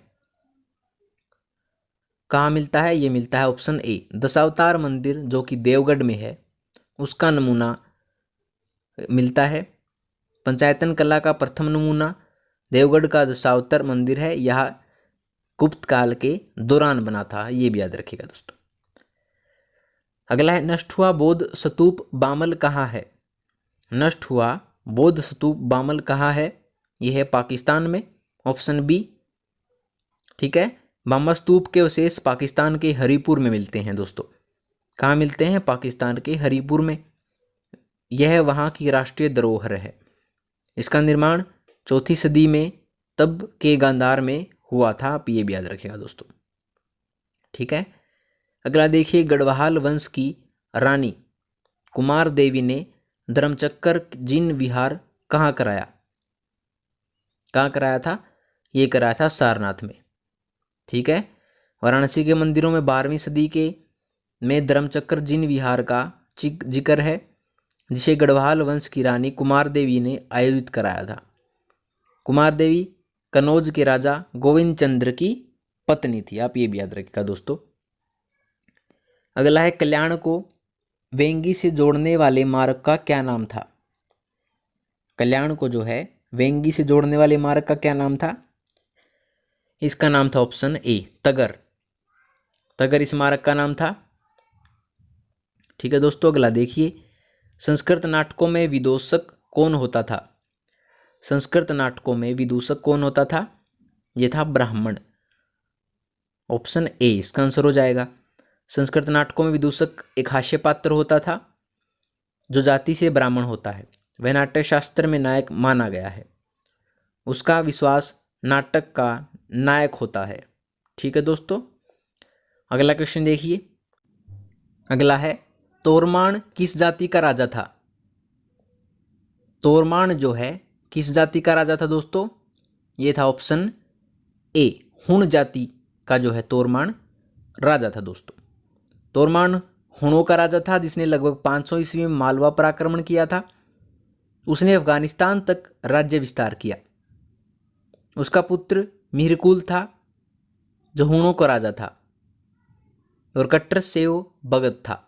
कहाँ मिलता है? ये मिलता है ऑप्शन ए, दशावतार मंदिर जो कि देवगढ़ में है, उसका नमूना मिलता है। पंचायतन कला का प्रथम नमूना देवगढ़ का दशावतार मंदिर है। यह गुप्त काल के दौरान बना था। ये भी याद रखिएगा दोस्तों। अगला है नष्ट हुआ बौद्ध स्तूप बामल कहाँ है? नष्ट हुआ बौद्ध स्तूप बामल कहाँ है? यह है पाकिस्तान में, ऑप्शन बी। ठीक है, बामल स्तूप के अवशेष पाकिस्तान के हरिपुर में मिलते हैं दोस्तों। कहाँ मिलते हैं? पाकिस्तान के हरिपुर में। यह वहाँ की राष्ट्रीय धरोहर है। इसका निर्माण 4वीं सदी में तब के गांधार में हुआ था। आप ये भी याद रखिएगा दोस्तों। ठीक है, अगला देखिए, गढ़वाल वंश की रानी कुमार देवी ने धर्मचक्र जिन विहार कहाँ कराया? कहाँ कराया था? ये कराया था सारनाथ में। ठीक है, वाराणसी के मंदिरों में 12वीं सदी के में धर्मचक्र जिन विहार का जिक्र है, जिसे गढ़वाल वंश की रानी कुमार देवी ने आयोजित कराया था। कुमार देवी कनौज के राजा गोविंद चंद्र की पत्नी थी। आप ये भी याद रखिएगा दोस्तों। अगला है कल्याण को वेंगी से जोड़ने वाले मार्ग का क्या नाम था? कल्याण को जो है वेंगी से जोड़ने वाले मार्ग का क्या नाम था? इसका नाम था ऑप्शन ए, तगर। तगर इस मार्ग का नाम था। ठीक है दोस्तों, अगला देखिए, संस्कृत नाटकों में विदूषक कौन होता था? संस्कृत नाटकों में विदूषक कौन होता था? यह था ब्राह्मण, ऑप्शन ए इसका आंसर हो जाएगा। संस्कृत नाटकों में विदूषक एक हास्य पात्र होता था जो जाति से ब्राह्मण होता है। वह नाट्य शास्त्र में नायक माना गया है। उसका विश्वास नाटक का नायक होता है। ठीक है दोस्तों, अगला क्वेश्चन देखिए। अगला है, तोरमान किस जाति का राजा था? तोरमान जो है किस जाति का राजा था दोस्तों? ये था ऑप्शन ए, हुण जाति का जो है तोरमान राजा था दोस्तों। तोरमान हुणों का राजा था जिसने लगभग 500 ईस्वी में मालवा पर आक्रमण किया था। उसने अफगानिस्तान तक राज्य विस्तार किया। उसका पुत्र मिहिरकुल था जो हुणों का राजा था और कट्टर सेव भगत था।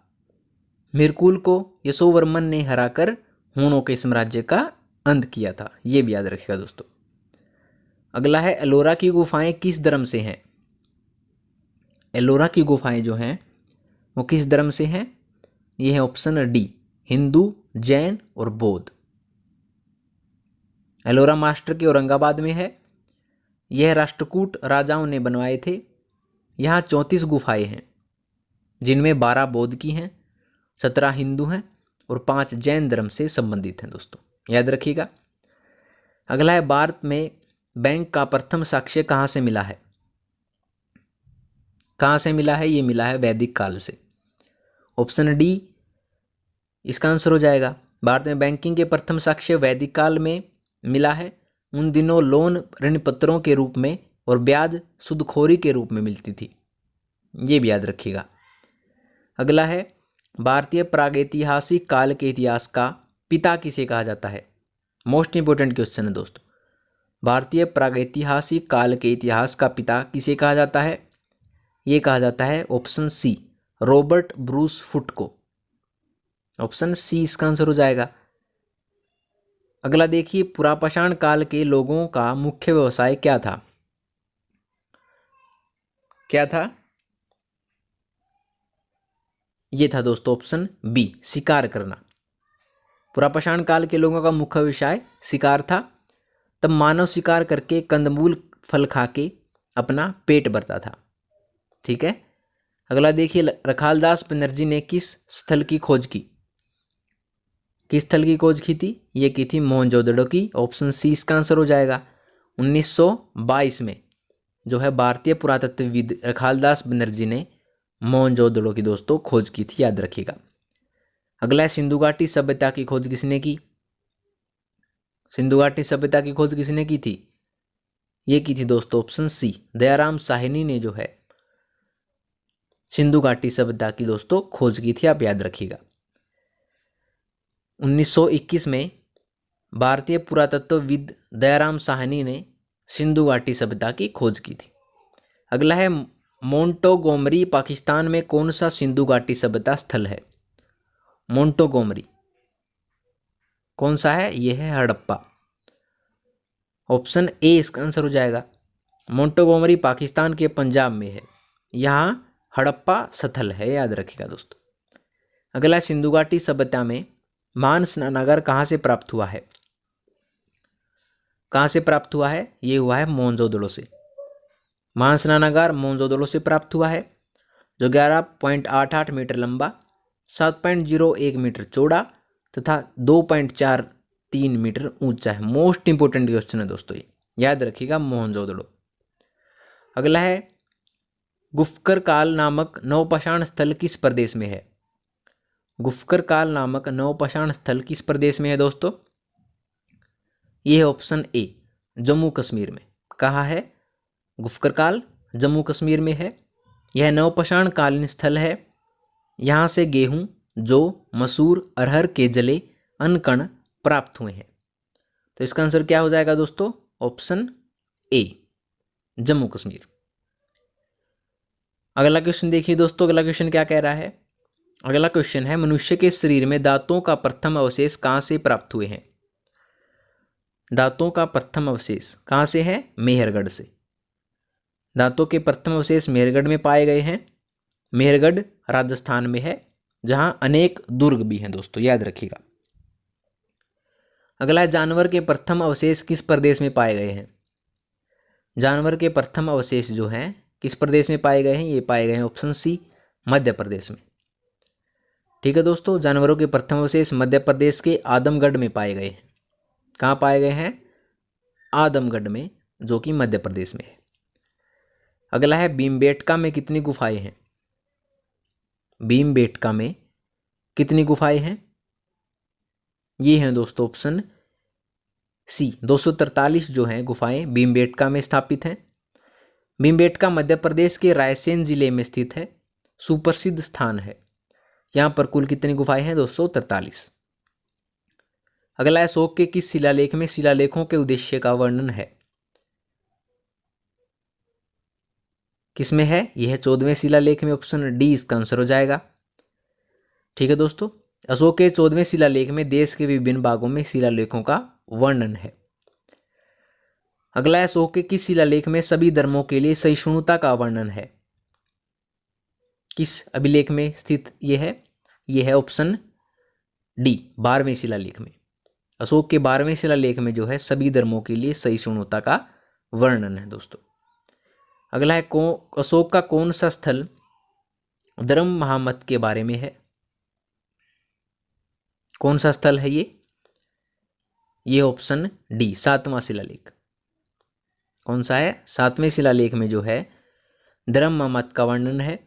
मिहिरकुल को यशोवर्मन ने हराकर हुणों के साम्राज्य का अंत किया था। ये भी याद रखिएगा दोस्तों। अगला है, एलोरा की गुफाएं किस धर्म से हैं? एलोरा की गुफाएं जो हैं वो किस धर्म से हैं? ये है ऑप्शन डी, हिंदू, जैन और बौद्ध। एलोरा महाराष्ट्र के औरंगाबाद में है। यह राष्ट्रकूट राजाओं ने बनवाए थे। यहाँ 34 गुफाएं हैं जिनमें 12 बौद्ध की हैं, 17 हिंदू हैं और 5 जैन धर्म से संबंधित हैं दोस्तों, याद रखिएगा। अगला है, भारत में बैंक का प्रथम साक्ष्य कहाँ से मिला है? कहाँ से मिला है? ये मिला है वैदिक काल से, ऑप्शन डी इसका आंसर हो जाएगा। भारत में बैंकिंग के प्रथम साक्ष्य वैदिक काल में मिला है। उन दिनों लोन ऋण पत्रों के रूप में और ब्याज सूदखोरी के रूप में मिलती थी। ये भी याद रखिएगा। अगला है, भारतीय प्रागैतिहासिक काल के इतिहास का पिता किसे कहा जाता है? मोस्ट इंपोर्टेंट क्वेश्चन है दोस्तों। भारतीय प्रागैतिहासिक काल के इतिहास का पिता किसे कहा जाता है? ये कहा जाता है option C, Robert Bruce Foote को। ऑप्शन सी इसका आंसर हो जाएगा। अगला देखिए, पुरापाषाण काल के लोगों का मुख्य व्यवसाय क्या था? क्या था? ये था दोस्तों ऑप्शन बी, शिकार करना। पुरापाषाण काल के लोगों का मुख्य व्यवसाय शिकार था। तब मानव शिकार करके कंदमूल फल खा के अपना पेट भरता था। ठीक है, अगला देखिए, रखालदास बनर्जी ने किस स्थल की खोज की? किस स्थल की खोज की थी? ये की थी मोहनजोदड़ो की। ऑप्शन सी इसका आंसर हो जाएगा। 1922 में जो है भारतीय पुरातत्वविद रखालदास बनर्जी ने मोहनजोदड़ो की दोस्तों खोज की थी, याद रखिएगा। अगला है, सिंधु घाटी सभ्यता की खोज किसने की? सिंधु घाटी सभ्यता की खोज किसने की थी? ये की थी दोस्तों ऑप्शन सी, दयाराम साहनी ने जो है सिंधु घाटी सभ्यता की दोस्तों खोज की थी, आप याद रखिएगा। 1921 में भारतीय पुरातत्वविद दयाराम साहनी ने सिंधु घाटी सभ्यता की खोज की थी। अगला है मोंटोगोमरी पाकिस्तान में कौन सा सिंधु घाटी सभ्यता स्थल है? मोंटोगोमरी कौन सा है? यह है हड़प्पा। ऑप्शन ए इसका आंसर हो जाएगा। मोंटोगोमरी पाकिस्तान के पंजाब में है, यहाँ हड़प्पा स्थल है, याद रखिएगा दोस्तों। अगला सिंधु घाटी सभ्यता में महान स्नानागार कहाँ से प्राप्त हुआ है? कहाँ से प्राप्त हुआ है? ये हुआ है मोहनजोदड़ो से। महान स्नानागार मोहनजोदड़ो से प्राप्त हुआ है, जो 11.88 मीटर लंबा, 7.01 मीटर चौड़ा तथा 2.43 मीटर ऊंचा है। मोस्ट इंपोर्टेंट क्वेश्चन है दोस्तों, ये याद रखिएगा, मोहनजोदड़ो। अगला है गुफ्कर काल नामक नवपाषाण स्थल किस प्रदेश में है? गुफ्कर काल नामक नवपाषाण स्थल किस प्रदेश में है दोस्तों? ये है ऑप्शन ए, जम्मू कश्मीर में। कहाँ है? गुफ्कर काल जम्मू कश्मीर में है। यह नवपाषाण कालीन स्थल है। यहाँ से गेहूं, जौ, मसूर, अरहर के जले अनकण प्राप्त हुए हैं। तो इसका आंसर क्या हो जाएगा दोस्तों? Option A, Jammu Kashmir. अगला क्वेश्चन देखिए दोस्तों, अगला क्वेश्चन क्या कह रहा है? अगला क्वेश्चन है, मनुष्य के शरीर में दांतों का प्रथम अवशेष कहाँ से प्राप्त हुए हैं? दांतों का प्रथम अवशेष कहाँ से है? मेहरगढ़ से। दांतों के प्रथम अवशेष मेहरगढ़ में पाए गए हैं। मेहरगढ़ राजस्थान में है, जहाँ अनेक दुर्ग भी हैं दोस्तों, याद रखिएगा। अगला है, जानवर के प्रथम अवशेष किस प्रदेश में पाए गए हैं? जानवर के प्रथम अवशेष जो हैं किस प्रदेश में पाए गए हैं? ये पाए गए हैं ऑप्शन सी, मध्य प्रदेश में। ठीक है दोस्तों, जानवरों के प्रथम अवशेष मध्य प्रदेश के आदमगढ़ में पाए गए हैं। कहाँ पाए गए हैं? आदमगढ़ में, जो कि मध्य प्रदेश में है। अगला है, भीमबेटका में कितनी गुफाएं हैं? भीमबेटका में कितनी गुफाएं हैं? ये हैं दोस्तों ऑप्शन सी, 243 जो हैं गुफाएं भीमबेटका में स्थापित हैं। भीमबेटका मध्य प्रदेश के रायसेन जिले में स्थित है, सुप्रसिद्ध स्थान है। यहाँ पर कुल कितनी गुफाएं हैं? 243। अगला है, अशोक के किस शिलालेख में शिलालेखों के उद्देश्य का वर्णन है? किसमें है? यह है 14वें शिलालेख में, ऑप्शन डी इसका आंसर हो जाएगा। ठीक है दोस्तों, अशोक के 14वें शिलालेख में देश के विभिन्न भागों में शिलालेखों का वर्णन है। अगला है, अशोक के किस शिलालेख में सभी धर्मों के लिए सहिष्णुता का वर्णन है? किस अभिलेख में स्थित यह है? यह है ऑप्शन डी, 12वें शिलालेख में। अशोक के 12वें शिलालेख में जो है सभी धर्मों के लिए सहिष्णुता का वर्णन है दोस्तों। अगला है, अशोक का कौन सा स्थल धर्म महामत के बारे में है? कौन सा स्थल है ये? ये ऑप्शन डी, 7वां शिलालेख। कौन सा है? 7वें शिलालेख में जो है धर्म महामत का वर्णन है।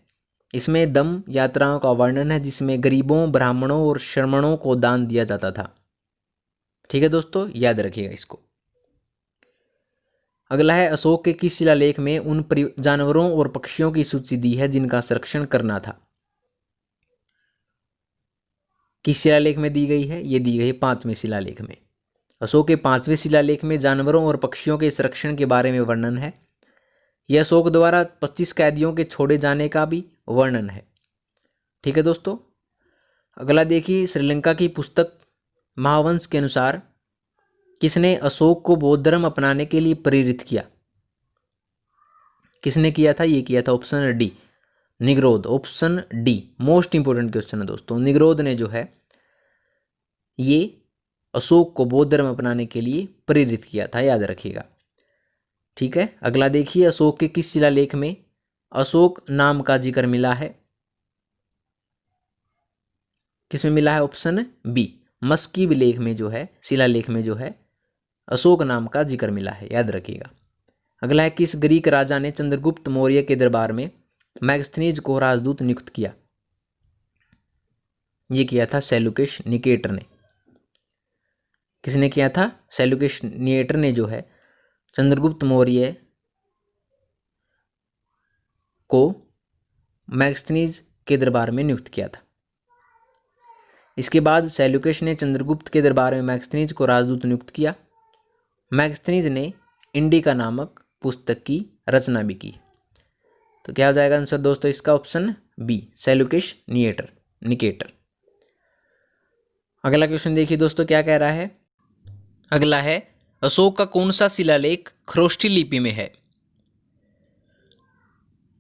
इसमें दम यात्राओं का वर्णन है, जिसमें गरीबों, ब्राह्मणों और श्रमणों को दान दिया जाता था। ठीक है दोस्तों, याद रखिएगा इसको। अगला है, अशोक के किस शिलालेख में उन जानवरों और पक्षियों की सूची दी है जिनका संरक्षण करना था? किस शिलालेख में दी गई है? ये दी गई है 5वें शिलालेख में। अशोक के 5वें शिलालेख में जानवरों और पक्षियों के संरक्षण के बारे में वर्णन है। यह अशोक द्वारा 25 कैदियों के छोड़े जाने का भी वर्णन है। ठीक है दोस्तों, अगला देखिए, श्रीलंका की पुस्तक महावंश के अनुसार किसने अशोक को बौद्ध धर्म अपनाने के लिए प्रेरित किया? किसने किया था? ये किया था option D, Nigrodha. Option D most important question है दोस्तों। निग्रोध ने जो है ये अशोक को बौद्ध धर्म अपनाने के लिए प्रेरित किया था, याद रखिएगा। ठीक है, अगला देखिए, अशोक के किस शिलालेख में अशोक नाम का जिक्र मिला है? किसमें मिला है? ऑप्शन बी, मस्की विलेख में जो है, शिलालेख में जो है अशोक नाम का जिक्र मिला है, याद रखिएगा। अगला है, किस ग्रीक राजा ने चंद्रगुप्त मौर्य के दरबार में मैगस्थनीज को राजदूत नियुक्त किया? ये किया था सेलुकस निकेटर ने। किसने किया था? सेल्यूकस निएटर ने जो है चंद्रगुप्त मौर्य को मैग्स्थनीज के दरबार में नियुक्त किया था। इसके बाद सेल्यूकस ने चंद्रगुप्त के दरबार में मैग्स्थनीज को राजदूत नियुक्त किया। मैग्स्थनीज ने इंडिका नामक पुस्तक की रचना भी की। तो क्या हो जाएगा आंसर दोस्तों इसका? Option B, Seleucus Nicator. अगला क्वेश्चन देखिए दोस्तों क्या कह रहा है। अगला है, अशोक का कौन सा शिलालेख खरोष्ठी लिपि में है?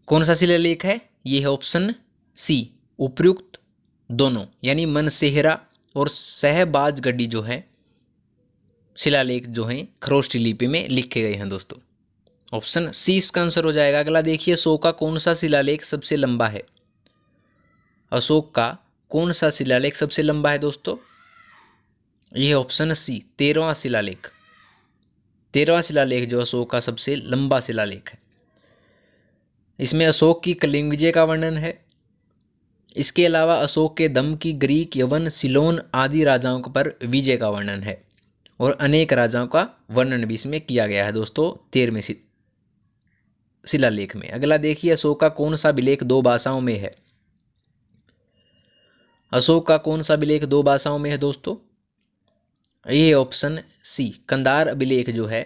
कौन सा शिलालेख है? ये है ऑप्शन सी, उपर्युक्त दोनों, यानी मनसेहरा और सहबाजगढ़ी जो है शिलालेख जो हैं खरोष्ठी लिपि में लिखे गए हैं दोस्तों। ऑप्शन सी इसका आंसर हो जाएगा। अगला देखिए, अशोक का कौन सा शिलालेख सबसे लंबा है? अशोक का कौन सा शिलालेख सबसे लंबा है दोस्तों? यह है ऑप्शन सी, 13वां शिलालेख। 13वां शिलालेख जो अशोक का सबसे लंबा शिलालेख है। इसमें अशोक की कलिंग विजय का वर्णन है। इसके अलावा अशोक के दम की ग्रीक, यवन, सिलोन आदि राजाओं पर विजय का वर्णन है और अनेक राजाओं का वर्णन भी इसमें किया गया है दोस्तों 13वें शिलालेख में। अगला देखिए, अशोक का कौन सा अभिलेख 2 भाषाओं में है? अशोक का कौन सा अभिलेख 2 भाषाओं में है दोस्तों? ये ऑप्शन सी, कंधार अभिलेख जो है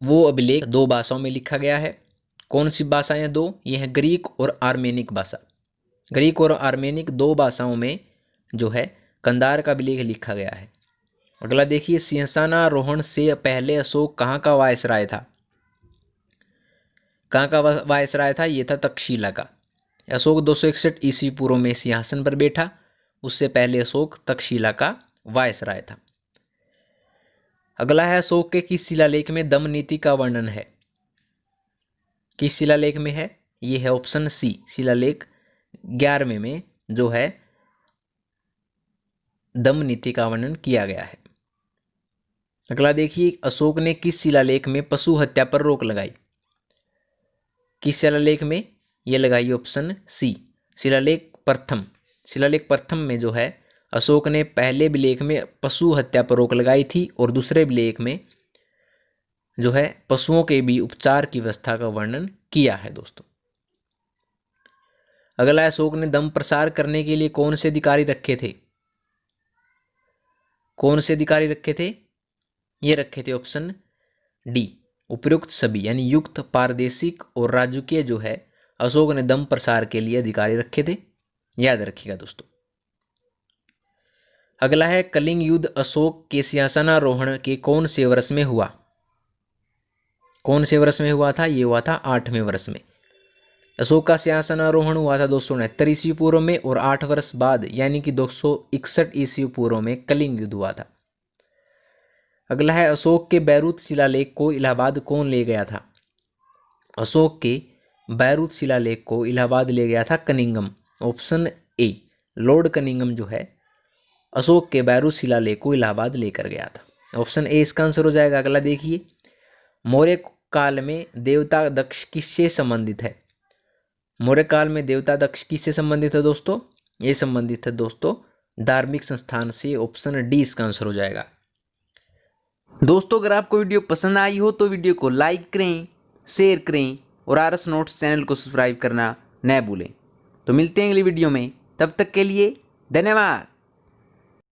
वो अभिलेख 2 भाषाओं में लिखा गया है। कौन सी भाषाएं 2? ये है ग्रीक और आर्मेनिक भाषा। ग्रीक और आर्मेनिक 2 भाषाओं में जो है कंधार का अभिलेख लिखा गया है। अगला देखिए, सिंहासनारोहण से पहले अशोक कहाँ का वायसराय था? कहाँ का वायसराय था? ये था तक्षशिला का। अशोक 261 ईस्वी पूर्व में सिंहासन पर बैठा, उससे पहले अशोक तक्षशिला का वायसराय था। अगला है, अशोक के किस शिलालेख में दम नीति का वर्णन है? किस शिलालेख में है? ये है ऑप्शन सी, शिलालेख 11वें में जो है दम नीति का वर्णन किया गया है। अगला देखिए, अशोक ने किस शिलालेख में पशु हत्या पर रोक लगाई? किस शिलालेख में? ये लगाई ऑप्शन सी, शिलालेख प्रथम। शिलालेख प्रथम में जो है अशोक ने पहले अभिलेख में पशु हत्या पर रोक लगाई थी और दूसरे अभिलेख में जो है पशुओं के भी उपचार की व्यवस्था का वर्णन किया है दोस्तों। अगला, अशोक ने दम प्रसार करने के लिए कौन से अधिकारी रखे थे? कौन से अधिकारी रखे थे? ये रखे थे ऑप्शन डी, उपयुक्त सभी, यानी युक्त, पारदेशिक और राजकीय जो है अशोक ने दम प्रसार के लिए अधिकारी रखे थे। याद रखिएगा दोस्तों। अगला है, कलिंग युद्ध अशोक के सिंहासनारोहण के कौन से वर्ष में हुआ? कौन से वर्ष में हुआ था? ये हुआ था 8वें वर्ष में। अशोक का सिंहासनारोहण हुआ था 269 ईस्वी पूर्व में और 8 वर्ष बाद यानी कि 261 ईस्वी पूर्व में कलिंग युद्ध हुआ था। अगला है, अशोक के बैरूत शिलालेख को इलाहाबाद कौन ले गया था? अशोक के बैरूत शिलालेख को इलाहाबाद ले गया था Cunningham. Option A, Lord Cunningham जो है अशोक के बैरूत शिलालेख को इलाहाबाद लेकर गया था। ऑप्शन ए इसका आंसर हो जाएगा। अगला देखिए, मौर्य काल में देवता दक्ष किससे संबंधित है? मौर्य काल में देवता दक्ष किससे संबंधित है दोस्तों? ये संबंधित है दोस्तों धार्मिक संस्थान से। ऑप्शन डी इसका आंसर हो जाएगा। दोस्तों, अगर आपको वीडियो पसंद आई हो तो वीडियो को लाइक करें, शेयर करें और आरएस नोट्स चैनल को सब्सक्राइब करना न भूलें। तो मिलते हैं अगली वीडियो में, तब तक के लिए धन्यवाद।